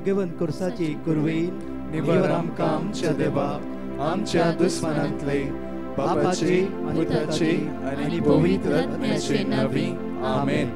भाग्यवंत कुर्साची कुरवेन निवार आमकां आमच्या देवा आमच्या दुस्मनांतले पापाचे पुत्राचे आनी पवित्र आत्म्याचे नावी आमेन.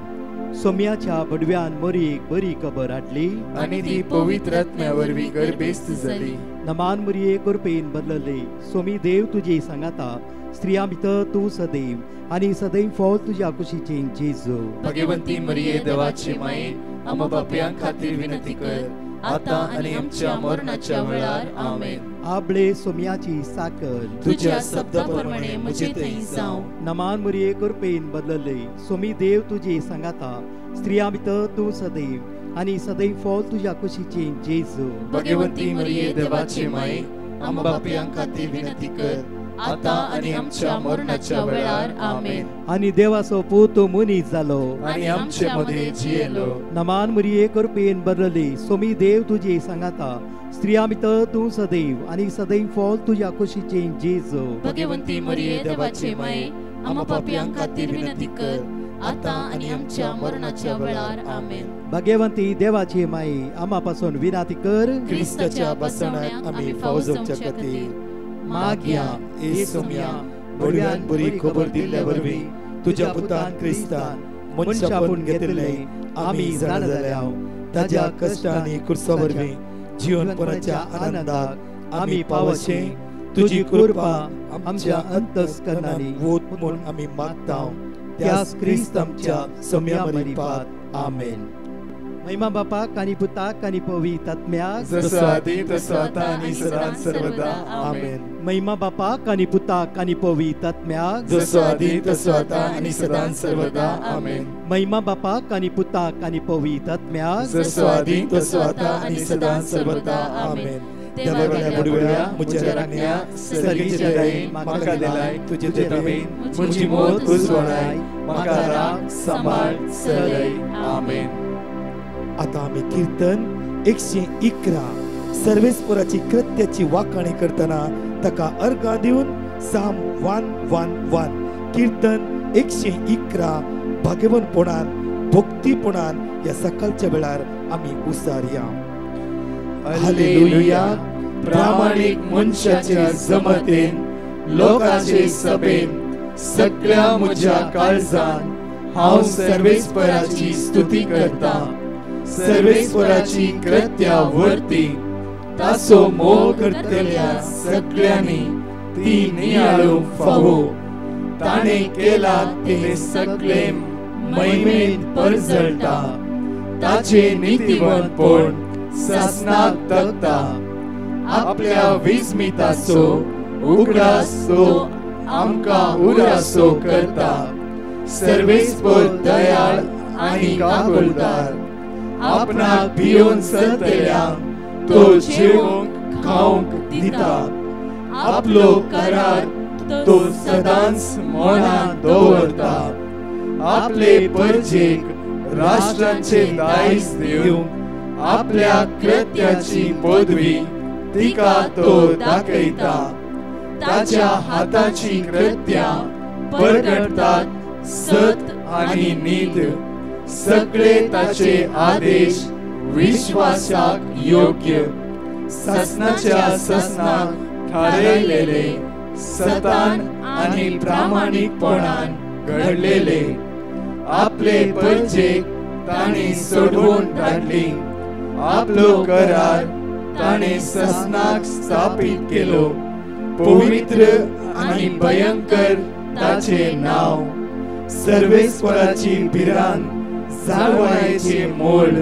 सोम्याच्या बडव्यान मोरीक बरी खबर हाडली आनी ती पवित्र आत्म्या वरवीं गर्भेस्त जाली. नमान मोरये कृपेन बदलले. सोमी देव तुजे सांगाता स्त्रियां भितर तूं सदैव आनी सदैव फळ तुज्या कुशीचे जेजू. भाग्यवंती मरिये देवाची माये आमच्या पाप्यां खातीर विनंती कर आता आनी आमच्या मरणाच्या वेळार आमेन. आबळे सोम्याची साकर तुझ्या शब्दाप्रमाणे म्हजे थंय जावं. नमान मोरये कृपेन बदलले. सोमी देव तुजे सांगाता स्त्रियां भितर तूं सदैव आनी सदैव फळ तुज्या कुशीचे जेजू. भाग्यवंती मरिये देवाची माये आमच्या पाप्यां खातीर विनंती कर आता आनी आमच्या मरणाच्या वेळार आमेन. आनी देवाचो पूत मनीस जालो आनी आमचे मदीं जियेलो. नमान मोरये कृपेन बदलले. सोमी देव तुजे सांगाता स्त्रियां भितर तूं सदैव आनी सदैव फळ तुज्या कुशीचे जेजू. भाग्यवंती मरिये देवाची माये आमच्या पाप्यां खातीर विनंती कर आता आनी आमच्या मरणाच्या वेळार आमेन. भाग्यवंती देवाची माये आम्हा पासून विनंती कर क्रिस्ताच्या बसण्याक आमी फावो जावचे खातीर मागया. येसुम्या बडव्यान बरी खबर दिल्ल्या वरवीं तुज्या पुतान क्रिस्तान मनशापूण घेतिल्ले आमी जाणा जाल्याव ताज्या कश्टांनी कुर्सा वरवीं जीवनपणाच्या आनंदाक आमी पावचे तुजी कृपा आमच्या अंतस्करणांनी वोत म्हूण आमी मागता. त्यास क्रिस्त आमच्या सोम्या मरिपात आमेन. महिमा बापाक आनी पुताक आनी पवित्र आत्म्याक जसो आदी तसो आता आनी सदां सर्वदा आमेन. महिमा बापाक आनी पुताक आनी पवित्र आत्म्याक जसो आदी तसो आता आनी सदां सर्वदा आमेन. महिमा बापाक आनी पुताक आनी पवित्र आत्म्याक जसो आदी तसो आता आनी सदां सर्वदा आमेन. देवाच्या बुडव्या मुझ्या राखण्या सर्गीचे दयेन म्हाका दिलाय तुजे देवेन मुझी मोत उजवणाय म्हाका राख सांबाळ सदै आमेन. आता आम्ही कीर्तन 111 सर्वेस्पराची कृत्याची वाखाणी करतना ताका अर्घा दिवन साम 111 कीर्तन 111 भाग्यवंतपणान भक्तीपणान या सकाळच्या वेळार आम्ही उसारया. हालेलुया. प्रामाणिक मनशाच्या जमतेन लोकांचे सभेन सगळ्या म्हज्या काळजान हांव सर्वेस्पराची स्तुती करता. सर्वेस्पराची कृत्या वर्ती ताचो मोग करतल्या सगळ्यांनी ती नियाळूंक फावो. ताणे केला ते सगळे महिमेन परजळटा. ताचे नितीवंतपण सासनाक तगता. आपल्या विस्मिताचो उगडास तो आमकां उरासो करता. सर्वेस्पर दयाळ आनी काकुळदार आपणाक भियोन सरतल्यांक तो जेवंक खावंक दिता. आपलो करार तो सदांच मनांत दवरता. आपले परजेक राष्ट्रांचे दायज दिवंक आपल्या कृत्याची पदवी तिका तो दाखयता. ताच्या हाताची कृत्या परगडतात सत आनी नीत. सगळे ताचे आदेश विश्वासाक योग्य. ससनाच्या ससनाक थारयलेले सतान आनी प्रामाणिकपणान घडलेले. आपले परजेक ताणे सोडवून काडली. आपलो करार ताणे ससनाक स्थापीत केलो. पवित्र आनी भयंकर ताचे नाव. सर्वेस्पराची भिरांत जाळवायेचे मोल.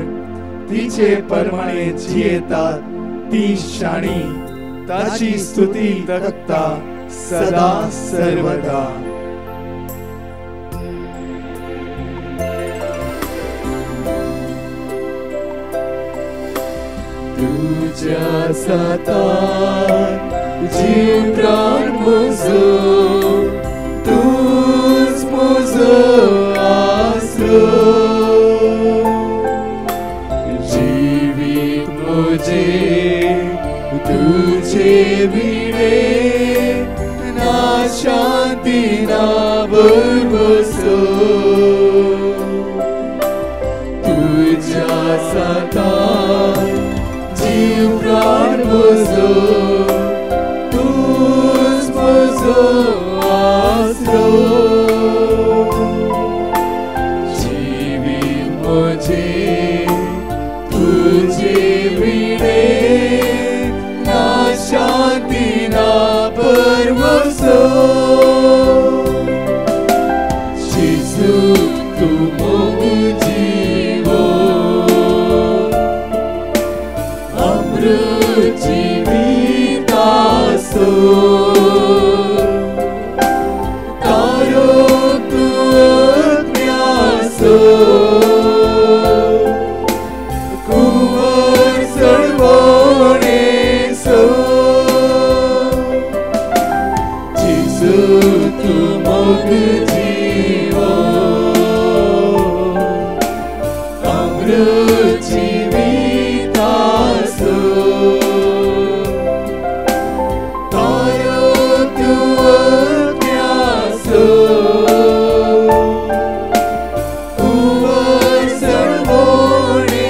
तिचे परमाणे जियेतात ती शाणी. ताची स्तुती तगता सदा सर्वदा. तुझ्या सातान जीव प्राण म्हजो तूच म्हजो आसरो. जिवीत म्हजे तुझे विणे ना शांती ना भरवसो. तुझ्या सातान म्हजो तूच म्हजो आसरो जिवीत म्हजे तुजे विणे ना शांती ना परवसो जेजू तू मोग जीवो अमृत जीवितासो तारो तू अज्ञासो कुंवर सळवणेसो जेजू तू मोग जीवो अमृत जीवितासो तारो तू अज्ञासो कुंवर सळवणेसो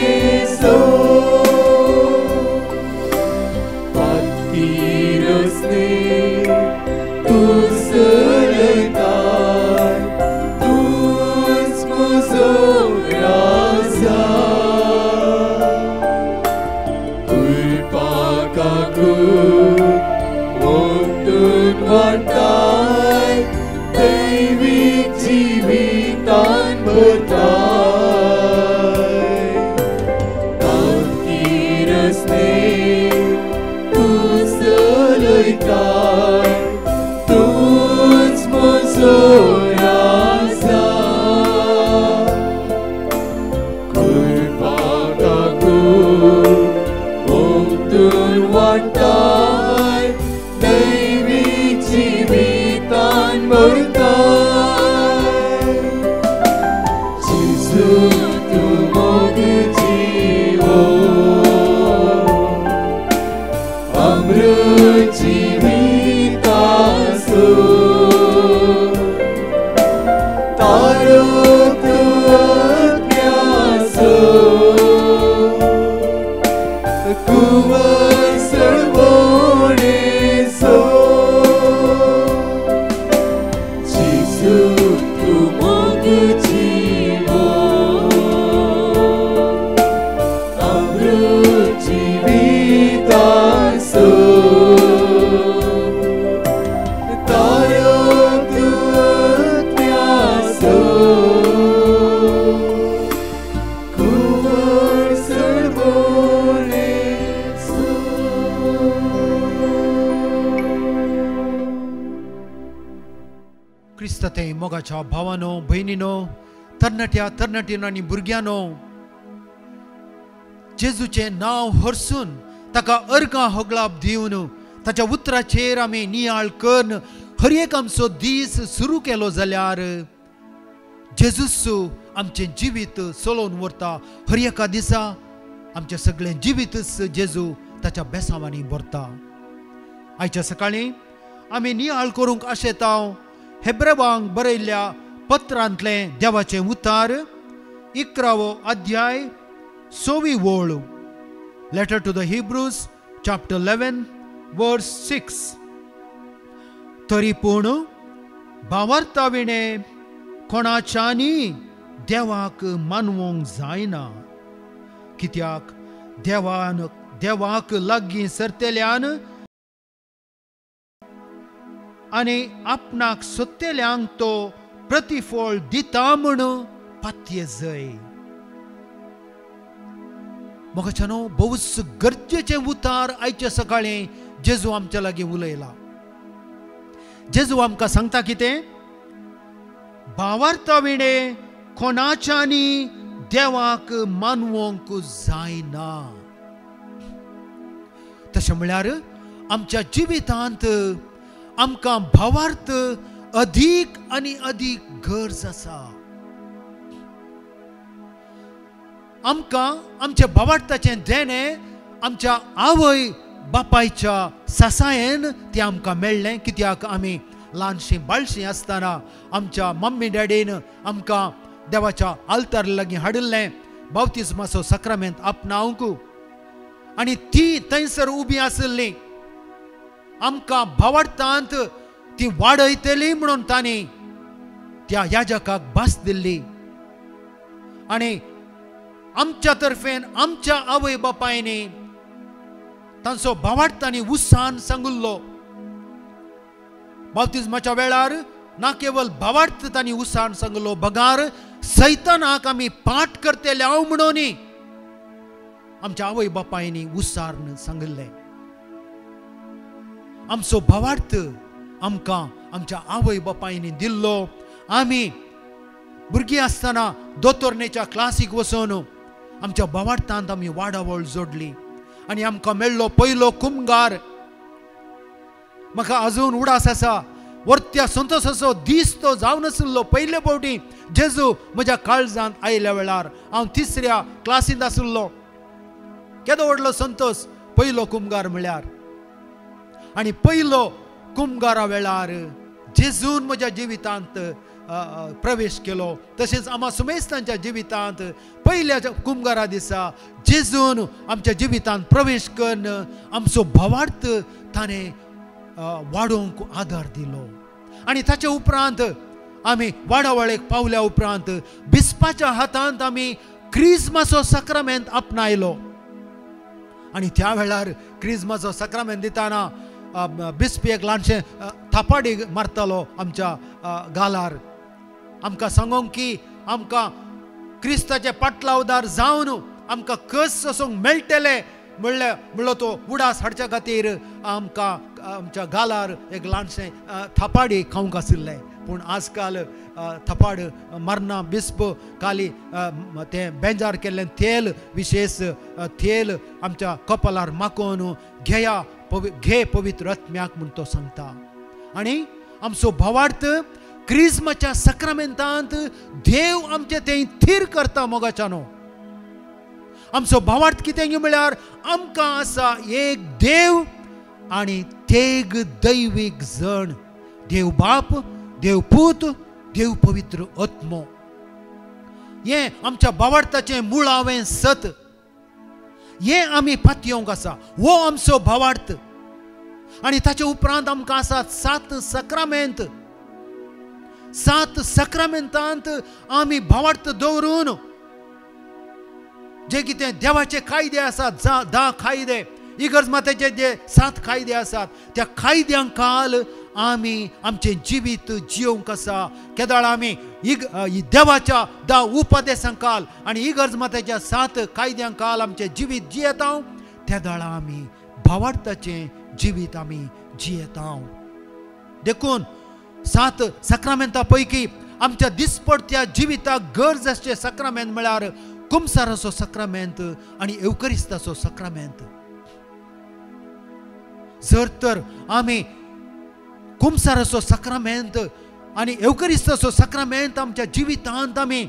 पातकीरसने तू चलयताय तूच म्हजो राजा कुळपाकाकून मोठून वाडटाय दैवीक जिवितान भरताय पातकीरसने तू चलयताय तूच म्हजो राजा कुळपाकाकून मोठून वाडटाय दैवीक जिवितान भरताय जेजू तू मोग जीवो अमृत जीवितासो तारो तू अज्ञासो कुंवर सळवणेसो जेजू तू मोग जीवो अमृत जीवितासो तारो तू अज्ञासो कुंवर सळवणेसो क्रिस्तते मोगाच्या भावानो भयणीनो तरणाट्या तरणाटीनो आनी भुरग्यानो जेजूचे नाव हरसून ताका अर्गां होगलाप दिवन ताच्या उतराचेर आमी नियाळ करून हर एक आमचो दीस सुरू केलो जाल्यार जेजूस आमचें जिवीत चलोवन व्हरता हर एका दिसा आमचें सगळें जिवीतच जेजू ताच्या बेसांवांनी भरता आयच्या सकाळीं आमी नियाळ करूंक आशेतांव हेब्रेवांक बरयल्ल्या पत्रांतलें देवाचें उतार 11वो अध्याय 6वी वळ letter to the Hebrews chapter 11 verse 6 तरी पूण भावार्थाविणे कोणाच्यानी देवाक मानवंक जायना कित्याक देवाक लागीं सरतेल्यान आनी आपणाक सोदतेल्यांक तो प्रतिफळ दिता म्हण पातये जय मोगाच्यानो बहुस गरजेचें उतार आयच्या सकाळीं जेजू आमच्या लागीं उलयला जेजू आमकां सांगता कितें भावार्थाविणे कोणाच्यानी देवाक मानवंक जायना तशें म्हळ्यार आमच्या जिवितांत आमकां भावार्थ अधिक आनी अधिक गरज आसा आमकां आमच्या भावार्थाचें देणें आमच्या आवय बापायच्या सासायेन तें आमकां मेळ्ळें कित्याक आमी ल्हानशीं बाळशीं आसतना आमच्या मम्मी डॅडीन आमकां देवाच्या आल्तार लागीं हाडिल्लें बावतिस्माचो सक्रामेंत आपणावंक आणि ती थंयसर उबी आसली आमकां भावार्थांत ती वाडयतली म्हणून तांणी त्या याजकाक भास दिल्ली आणि आमच्या तर्फेन आमच्या आवय बापायनी तांचो भावार्थ तांणी उत्साहान सांगुल्लो. बाप्तिस्माच्या वेळार ना केवळ भावार्थ तांणी उत्साहान सांगलो, बगार सैतानाक आमी पाठ करतले हांव म्हणून आमच्या आवय बापायनी उत्साहान सांगले. आमचो भावार्थ आमकां आमच्या आवय बापायनी दिल्लो. आमी भुरगीं आसतना दोतोरनेच्या क्लासीक वचून आमच्या भावार्थांत आमी वाडावळ जोडली आनी आमकां मेळ्ळो पयलो कुमगार. म्हाका अजून उडास आसा, वर्त्या संतोशाचो दीस तो जावन आसलो. पयले फावटी जेजू म्हज्या काळजांत आयल्या वेळार हांव 3ऱ्या क्लासींत आसलो. केदो व्हडलो संतोश पयलो कुमगार म्हळ्यार. आनी पयलो कुमगारा वेळार जेजून म्हज्या जिवितांत प्रवेश केलो. तशेंच आम्हा सुमेस्तांच्या जिवितांत पयल्या कुमगारा दिसा जेजून आमच्या जिवितांत प्रवेश करून आमचो भावार्थ ताणें वाडोवंक आदार दिलो. आनी ताचे उपरांत आमी वाडावळेक पावल्या उपरांत बिस्पाच्या हातांत आमी क्रिस्माचो सक्रामेंत आपणायलो. आनी त्या वेळार क्रिस्माचो सक्रामेंत दिताना बिस्पी एक ल्हानशें थापाडी मारतालो आमच्या गालार. आमकां सांगोंक की आमकां क्रिस्ताचे पाटलावदार जावन आमकां कस वचोंक मेळटले म्हणलो तो उडास हाडच्या खातीर आमकां आमच्या गालार एक ल्हानशें थापाडी खावंक आशिल्लें. पूण आजकाल थपाड मारना बिस्प खाली तें बेंजार केल्लें तेल विशेष तेल आमच्या कपालार माकोन घेया घे पवित्र आत्म्याक म्हूण तो सांगता. आनी आमचो भावार्थ क्रिस्माच्या सक्रामेंतांत देव आमचे थंय थीर करता. मोगाच्यानो आमचो भावार्थ कितें म्हळ्यार आमकां आसा एक देव आनी तेग दैवीक जण, देव बाप, देव पूत, देव पवित्र आत्मो. हें आमच्या भावार्थाचें मुळावें सत. हें आमी पातयेवंक आसा, हो आमचो भावार्थ. आनी ताचे उपरांत आमकां आसात 7 सक्रामेंत. 7 सक्रामेंतांत आमी भावार्थ दवरून जे कितें देवाचे कायदे आसात, 10 कायदे, इगर्ज मातेचे जे 7 कायदे आसात, त्या कायद्यांक काल आमी आमचें जिवीत जियोवंक आसा. केदाळ आमी देवाच्या 10 उपदेशांक काल आनी इगर्ज मातेच्या 7 कायद्यांक काल आमचें जिवीत जियेता. त्या दाळा आमी भावार्थाचें जिवीत आमी जियेता. देखून 7 सक्रामेंतां पैकी आमच्या दिसपडत्या जिविताक गरज आसचे सक्रामेंत म्हळ्यार कुमसाराचो सक्रामेंत आनी एवकरिस्ताचो सक्रामेंत. जर तर आमी कुमसाराचो सक्रामेंत आनी एवकरिस्ताचो सक्रामेंत आमच्या जिवितांत आमी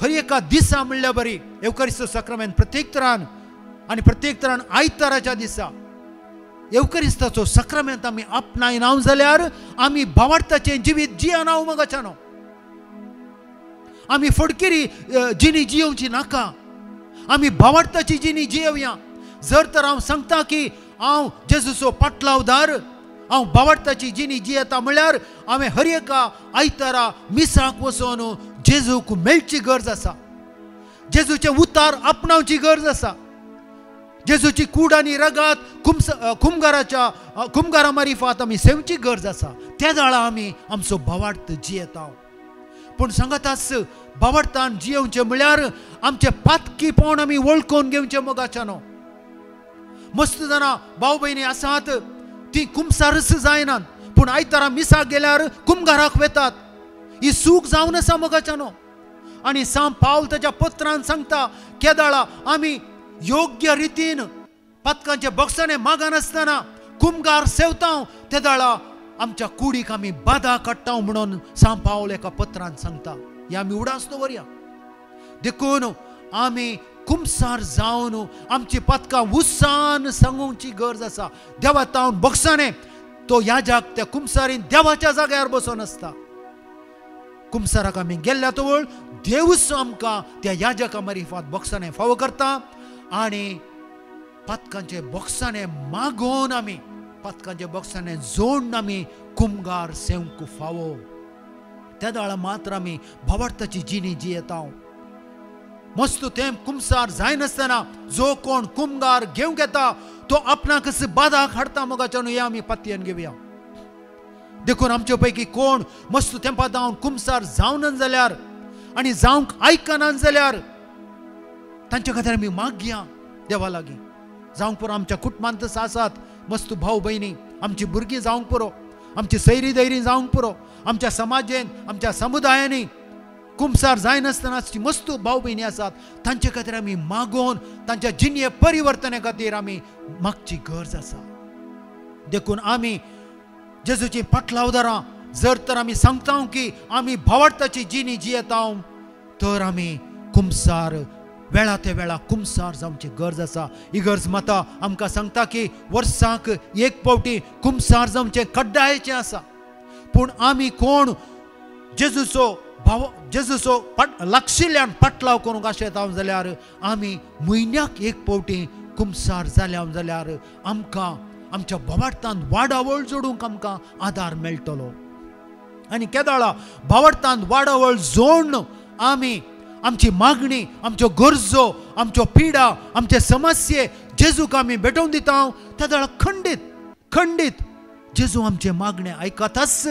हर एका दिसा म्हणल्या बरी एवकरिस्ताचो सक्रामेंत प्रत्येक तरान आयताराच्या दिसा एवकरिस्ताचो सक्रामेंत आमी आपणायना जाल्यार आमी भावार्थाचें जिवीत जियना मोगाच्यानो. आमी फडकिरी जिणी जियोवची नाका, आमी भावार्थाची जिणी जियेवया. जर तर हांव सांगता की हांव जेजूचो पाटलावदार, हांव भावार्थाची जिणी जियेता म्हळ्यार हांवें हर एका आयतारा मिसाक वचून जेजूक मेळची गरज आसा. जेजूचे उतार आपणावची गरज आसा. जेजूची कूड आनी रगात कुमगारा मारिफात आमी सेवची गरज आसा. त्या दाळा आमी आमचो भावार्थ जियेता. पूण सांगत आस भावार्थान जियोवचें म्हळ्यार आमचे पातकीपण आमी वळखून घेवचें मोगाच्यानो. मस्त जाणां भाव भयणी आसात ती कुमसारस जायनात, पूण आयतारा मिसाक गेल्यार कुमगाराक वेतात. ही सूख जावन आसा मोगाच्यानो. आनी सांग पावल ताच्या पत्रांत सांगता केदाळा आमी योग्य रितीन पातकांचे बक्षणे मागनासतना कुमगार सेवता त्या दाळा आमच्या कुडीक आमी बाधा काडटा म्हणून सांग पावल एका पत्रांत सांगता. हे आमी उडास दवरया. देखून आमी कुमसार जावन आमची पातकां उत्साहान सांगूंची गरज आसा. देवातावन बक्षणे तो याजक त्या कुमसारीन देवाच्या जाग्यार बसून आसता. कुमसाराक आमी गेल्ल्या तवळ देवूच आमकां त्या याजका मारिफात बक्षणे फावो करता. आनी पदकांचे बॉक्साने मागोवन आमी पदकांचे बॉक्साने जोडून आमी कुमगार सेवंक फावो. त्या दाळा मात्र आमी भावार्थाची जिणी जियेता. मस्त तें कुमसार जायनासतना जो कोण कुमगार घेवंक येता तो आपणाक बादाक हाडटा मोगाच्यान हे आमी पत्त्यान घेवया. देखून आमचे पैकी कोण मस्त तेंपा जावन कुमसार जावनात जाल्यार आनी जावंक आयकनात जाल्यार तांचे खातीर आमी मागया देवा लागीं. जावंक पुरो आमच्या कुटुंबांत आसात मस्त भाऊ भयणी, आमची भुरगीं जावंक पुरो, आमची सैरी दैरी जावंक पुरो, आमच्या समाजेन आमच्या समुदायांनी कुमसार जायनासतना मस्त भाऊ भयणी आसात तांचे खातीर आमी मागोवन तांच्या जिणे परिवर्तना खातीर आमी मागची गरज आसा. देखून आमी जेजूची फाटलावदारां जर तर आमी सांगता की आमी भावार्थाची जिणी जियेता तर आमी कुमसार वेळा ते वेळा कुमसार जावची गरज आसा. इगर्ज मतां आमकां सांगता की वर्साक एक फावटी कुमसार जावचें कड्डायेचें आसा. पूण आमी कोण जेजूचो लागशिल्ल्यान पाटलाव करूंक आशेता जाल्यार आमी म्हयन्याक एक फावटी कुमसार जाल्या जाल्यार आमकां आमच्या भावार्थांत वाडावळ जोडूंक आमकां आदार मेळटलो. आनी केदाळा भावार्थांत वाडावळ जोडून आमी आमची मागणी, आमच्यो गरजो, आमच्यो पिडा, आमचे समस्ये जेजूक आमी भेटोवन दिता. त्या दाळा खंडीत जेजू आमचे मागणे आयकताच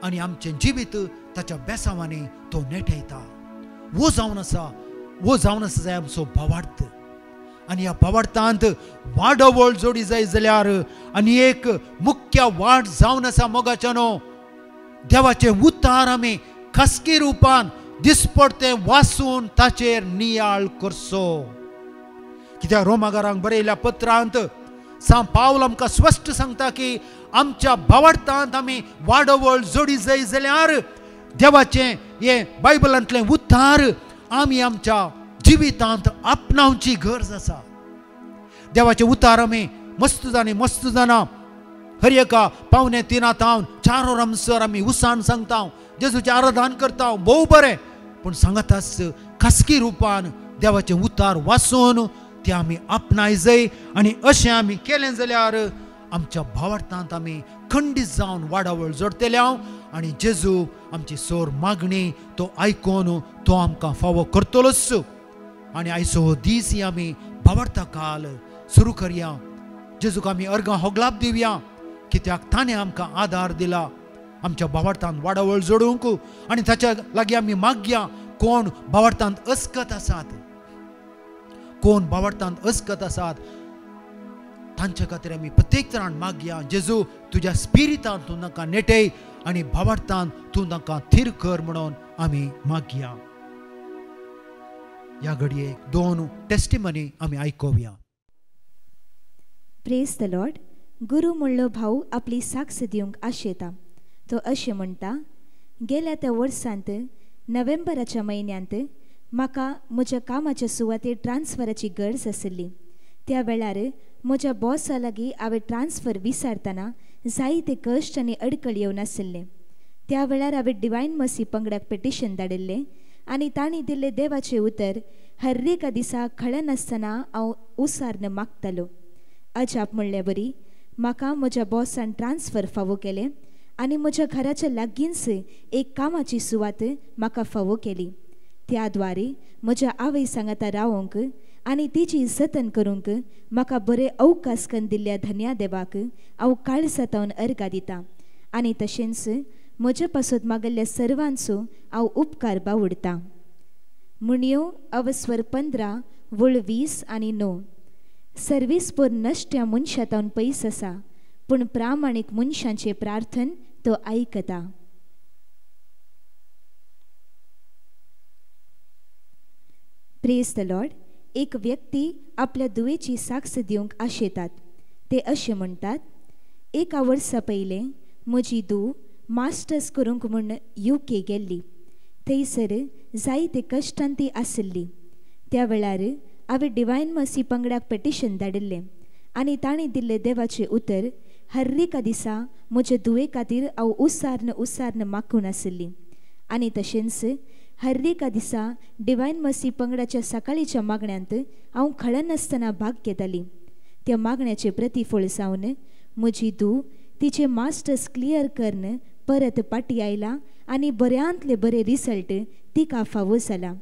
आनी आमचें जिवीत ताच्या बेसावांनी तो नेटयता. वो जावन आसा जाय आमचो भावार्थ. आनी ह्या भावार्थांत वाडवळ जोडी जाय जाल्यार आनी एक मुख्य वाट जावन आसा मोगाच्यानो देवाचे उतार आमी खासगी रुपान दिसपडते वाचून ताचेर नियाळ करचो. कित्याक रोमाकारांक बरयल्या पत्रांत सांत पावल आमकां स्पश्ट सांगता की आमच्या भावार्थांत आमी वाडवळ जोडी जाय जाल्यार देवाचें हे बायबलांतलें उतार आमी आमच्या जिवितांत आपणावची गरज आसा. देवाचे उतार आमी मस्त जाणा हर एका पावणे 3 तावन 4 वरांसर आमी उसान सांगता, जेजूचें आराधन करता, भोव बरें. पूण सांगताच खासगी रुपान देवाचें उतार वाचून तें आमी आपणाय जाय. आनी अशें आमी केलें जाल्यार आमच्या भावार्थांत आमी खंडीत जावन वाडावळ जोडटले आनी जेजू आमची सोर मागणी तो आयकून तो आमकां फावो करतलोच. आनी आयचो दीस ही आमी भावार्था काल सुरू करया. जेजूक आमी अर्गां होगलाप दिवया कित्याक ताणें आमकां आदार दिला आमच्या भावार्थांत वाडावळ जोडूंक. आनी ताच्या लागीं आमी मागया कोण भावार्थांत अस्कत आसात तांचे खातीर आमी प्रत्येक तरान मागया जेजू तुज्या स्पिरितान तूं तांकां नेटय आनी भावार्थांत तूं तांकां थीर कर म्हणून आमी मागया. ह्या घडयेक 2 टेस्टिमनी आमी आयकोवया. Praise the lord. गुरू म्हणलो भाऊ आपली साक्ष दिवंक आशेता. तो अशें म्हणटा, गेल्या त्या वर्सांत नोव्हेंबराच्या म्हयन्यांत म्हाका म्हज्या कामाच्या सुवातेर ट्रान्सफराची गरज आशिल्ली. त्या वेळार म्हज्या बॉसा लागीं हांवें ट्रान्सफर विचारतना जायते कश्ट आनी अडकळ येवन आशिल्ले. त्या वेळार हांवें डिवायन मसी पंगडाक पेटिशन धाडिल्लें आनी तांणी दिल्लें देवाचें उतर हर एका दिसा खळें नासतना हांव उसारन मागतालो. अजाप म्हणलें बरी, म्हाका म्हज्या बॉसान ट्रान्सफर फावो केलें आनी म्हज्या घराच्या लागींच एक कामाची सुवात म्हाका फावो केली. त्या द्वारे म्हज्या आवय सांगाता रावोंक आनी तिची जतन करूंक म्हाका बरें अवकाश करून दिल्ल्या धन्या देवाक हांव काळजांतल्यान अर्गां दितां. आनी तशेंच म्हजे पासून मागल्ल्या सर्वांचो हांव उपकार बावडटां. मुणयो अवस्वर 15 वळ 20 आनी 9. सर्वीसपूर नश्ट्या मनशांतावन पयस आसा पूण प्रामाणीक मनशांचे प्रार्थन तो आयकता. Praise the Lord. एक व्यक्ती आपल्या दुयेची साक्ष दिवंक आशेतात. ते अशें म्हणटात, 1 वर्सा पयलें म्हजी धूव मास्टर्स करूंक म्हूण UK गेल्ली. थंयसर जायते कश्टान ती आशिल्ली. त्या वेळार हांवें डिवायन मसी पंगडाक पेटिशन धाडिल्लें आनी तांणी दिल्लें देवाचें उतर हर एका दिसा म्हजे धुवे खातीर हांव उसारन मागून आशिल्ली. आनी तशेंच हर एका दिसा डिवायन मसी पंगडाच्या सकाळीच्या मागण्यांत हांव खळनासतना भाग घेताली. त्या मागण्याचे प्रतिफळ जावन म्हजी धूव तिचे मास्टर्स क्लियर करन परत पाटी आयला आनी बऱ्यांतले बरे रिझल्ट तिका फावो जाला.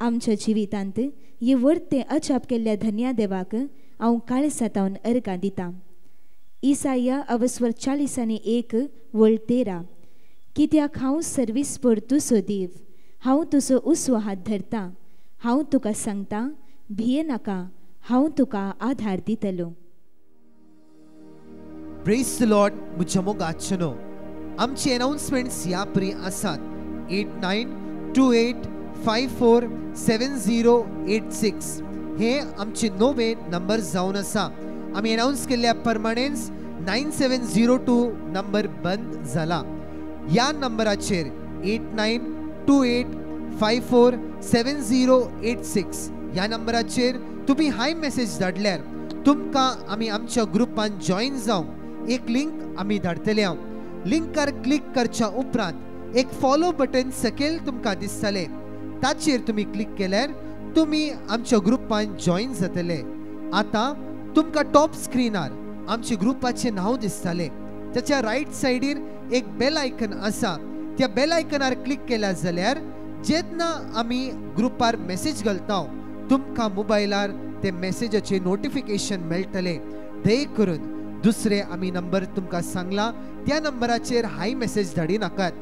आमच्या जिवितांत हे वर्ते अजाप केल्ल्या धन्या देवाक हांव काळजांतल्यान अर्गां दितां. इसाया 40:1 कित्याक हांव सर्विस्पर तुजो देव, हांव तुजो उसवो हात धरतां. हांव तुका सांगतां, भिये नाका, हांव तुका आधार दितलो. Praise the Lord. म्हज्या मोगाचनो आमचे अनाउन्समेंट्स ह्या परी आसात. 8928547086 हे आमचे नवे नंबर जावन आसा. आमी अनाउन्स केल्ल्या प्रमाणेच 9702 नंबर बंद जाला. ह्या नंबराचेर 8928547086 ह्या नंबराचेर तुम्ही हाय मेसेज धाडल्यार तुमकां आमी आमच्या ग्रुपान जॉईन जावंक एक लिंक आमी धाडटले. लिंकार क्लिक करच्या उपरांत एक फॉलो बटन सकयल तुमकां दिसतले. ताचेर तुम्ही क्लिक केल्यार तुम्ही आमच्या ग्रुपान जॉईन जातले. आता तुमकां टॉप स्क्रीनार आमच्या ग्रुपाचे नाव दिसतले. त्याच्या राईट साइडीर एक बेल आयकन आसा. त्या बेल आयकनार क्लिक केल्या जाल्यार जेन्ना आमी ग्रुपार मेसेज घालता तुमकां मोबायलार ते मेसेजाचे नोटिफिकेशन मेळटले. दय करून दुसरे आमी नंबर तुमकां सांगला त्या नंबराचेर हाय मेसेज धाडी नाकात.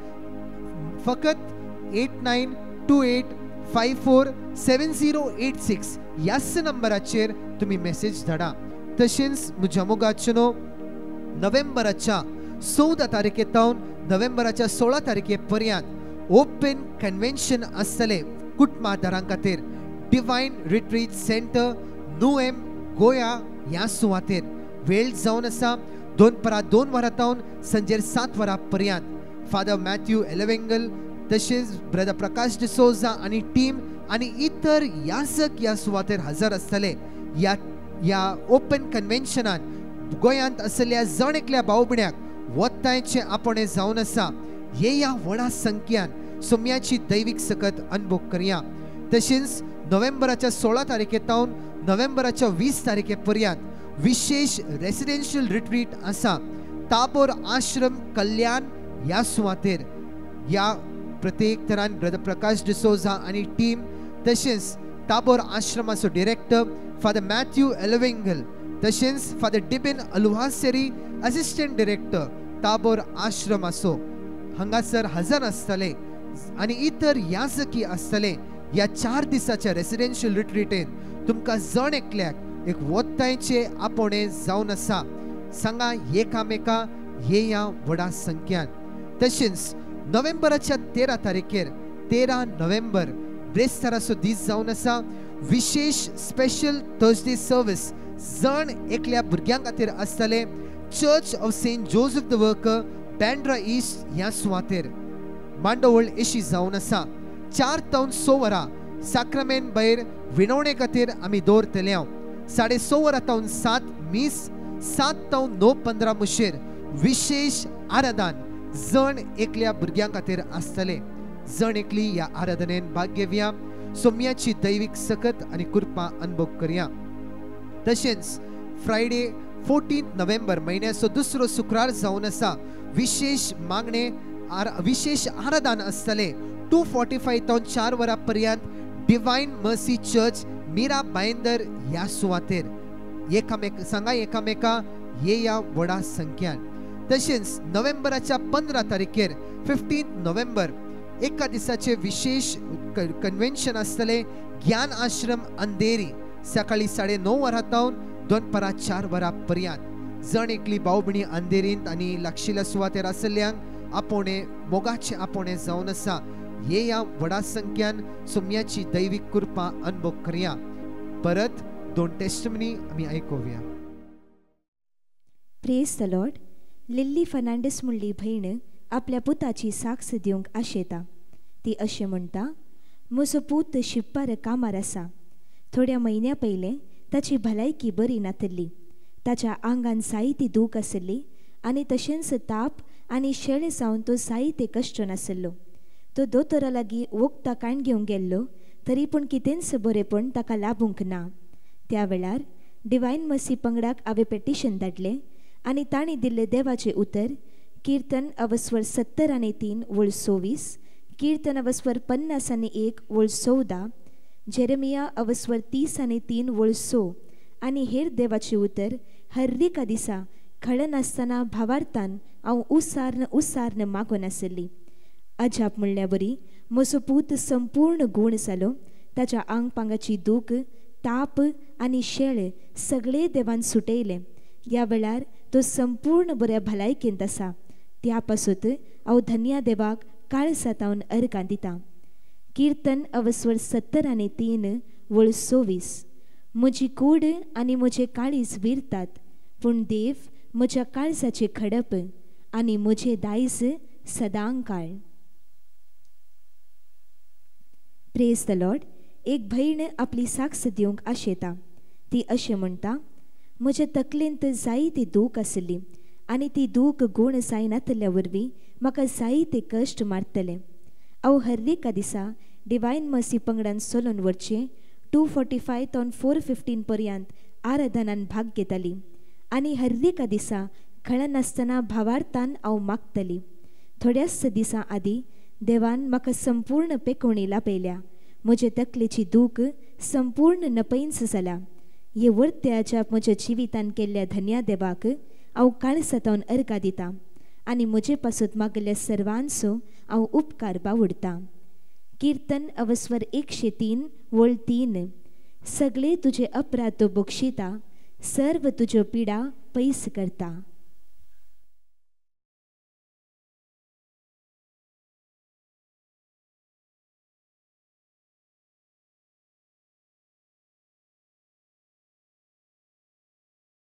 फकत 8928547086 ह्याच नंबराचेर तुम्ही मेसेज धाडा. तशेंच म्हज्या मोगाचनो नोव्हेंबराच्या 14 तारखेतावन नोव्हेंबराच्या 16 तारखे पर्यंत ओपन कन्वेन्शन आसतले कुटुंबादारां खातीर. डिवायन रिट्रीट सेंटर नुएम गोया ह्या सुवातेर वेळ जावन आसा 2 वरांतावन सांजेर 7 वरां पर्यंत. फादर मॅथ्यू एलेवेंगल तशेंच ब्रदर प्रकाश डिसोजा आनी टीम आनी इतर याजक ह्या सुवातेर हजर आसतले. ह्या ओपन कन्वेन्शनान गोंयांत आसलेल्या जण एकल्या भाव भयण्याक वतांचे आपणे जावन आसा. ह्या व्हडा संख्यान सोम्याची दैवीक सकत अनुभव करया. तशेंच नोव्हेंबराच्या 16 तारखेतावन नोव्हेंबराच्या 20 तारखे पर्यंत विशेष रेसिडेन्शियल रिट्रीट आसा ताबोर आश्रम कल्याण ह्या सुवातेर. ह्या प्रत्येक तरान ब्रदर प्रकाश डिसोजा आनी टीम तशेंच ताबोर आश्रमाचो डिरेक्टर फादर मॅथ्यू एलेवेंगल तशेंच फादर डिबिन अलुहासेरी असिस्टंट डिरेक्टर ताबोर आश्रमाचो हांगासर हजर आसतले आनी इतर याजकी आसतले. ह्या 4 दिसाच्या रेसिडेन्शियल रिट्रीटेन तुमकां जण एकल्याक एक वतांचे आपणे जावन आसा. सांगा एकामेका ह्या व्हडा संख्यान. तशेंच नोव्हेंबराच्या 13 तारखेर 13 नोव्हेंबर ब्रेस्ताराचो दीस जावन आसा. विशेष स्पेशल थर्सडे सर्विस जण एकल्या भुरग्यां खातीर आसतले. Church of Saint Joseph the worker Bandra East ह्या सुवातेर मांडोवळ एशी जावन आसा. 4 ते 6 वरां साक्रामेंट भायर विणवणे खातीर आमी दवरतले. 6:30 वरां 7 मीस 7 ते 9:15 मुशेर विशेष आराधन जण एकल्या भुरग्यां खातीर आसतले. जण एकली ह्या आराधनेन भाग घेवया. सोम्याची दैवीक सकत आनी कृपा अनुभव करया. तशेंच फ्रायडे 14 नोव्हेंबर म्हयन्याचो दुसरो शुक्रार जावन आसा. विशेष मागणे विशेष आराधन आसतले 2:45 ते 4 वरां पर्यंत डिवायन मर्सी चर्च मीरा बायंदर ह्या सुवातेर. सांगा एकामेका ह्या व्हडा संख्यान. तशेंच नोव्हेंबराच्या 15 तारखेर 15 नोव्हेंबर एका दिसाचे विशेष कन्वेन्शन आसतले ज्ञान आश्रम अंधेरी सकाळी 9:30 वरांतावन दनपारां 4 वरां पर्यंत. जण एकली भाव भयणी अंधेरींत आनी लागशिल्ल्या सुवातेर आसल्यांक आपणे मोगाचे आपणे जावन आसा. ह्या व्हडा संख्यान सोम्याची दैवीक कृपा अनुभव करया. परत 2 टेस्टिमनी आमी आयकुया. Praise the lord. Lilly Fernandes म्हणली भयण आपल्या पुताची साक्ष दिवंक आशेता. ती अशें म्हणटा, म्हजो पूत शिप्पार कामार आसा. थोड्या म्हयन्या पयलें ताची भलायकी बरी नातल्ली. ताच्या आंगान जायती दूख आसली आनी तशेंच ताप आनी शेळे जावन तो जायते कश्ट नासलो. तो दोतोरा लागीं वखदां काण घेवंक गेल्लो तरी पूण कितेंच बरेपण ताका लाबूंक ना. त्या वेळार डिवायन मसी पंगडाक हांवें पेटिशन धाडलें आनी तांणी दिल्लें देवाचें उतर कीर्तन अवस्वर 70 आनी 3 वळ 26, कीर्तन अवस्वर 50 आनी 1 वळ 14, जेरेमिया अवस्वर 30 आनी 3 वळ 6 आनी हेर देवाचें उतर हर एका दिसा खळ नासतना भावार्थान हांव उसारन मागून आसली. अजाप म्हणल्या बरी म्हजो पूत संपूर्ण गूण जालो. ताच्या आंग पांगाची दूख, ताप आनी शेळ सगळे देवान सुटयले. ह्या वेळार तो संपूर्ण बऱ्या भलायकेंत आसा. त्या पासून हांव धन्या देवाक काळसातावन अर्गां दितां. कीर्तन अवस्वर 70 आनी 3 वळ 26. म्हजी कूड आनी म्हजें काळीज विरतात, पूण देव म्हज्या काळजाचें खडप आनी म्हजें दायज सदां काळ. Praise the Lord. एक भयण आपली साक्ष दिवंक आशेता. ती अशें म्हणटा, म्हज्या तकलेंत जायती दूख आसली आनी ती दूख गूण जायनातल्या वरवीं म्हाका जायते कश्ट मारतले. हांव हर एका दिसा डिवायन मसी पंगडान चलून वरचें 245 तो 415 पर्यंत आराधनान भाग घेताली आनी हर एका दिसा खळ नासतना भावार्थान हांव मागतली. थोड्याच दिसां आदीं देवान म्हाका संपूर्ण पेकोवणी लाभयल्या. म्हजे तकलेची दूख संपूर्ण नपैंच जाल्या. हे वर्त्याच्या म्हज्या जिवितान केल्ल्या धन्या देवाक हांव काळसातावन अर्गां दितां आनी म्हजे पासून मागल्या सर्वांचो हांव उपकार बावडटां. कीर्तन अवस्वर 103 वळ 3. सगळे तुजे अपराध तो बक्षिता, सर्व तुज्यो पिडा पयस करता.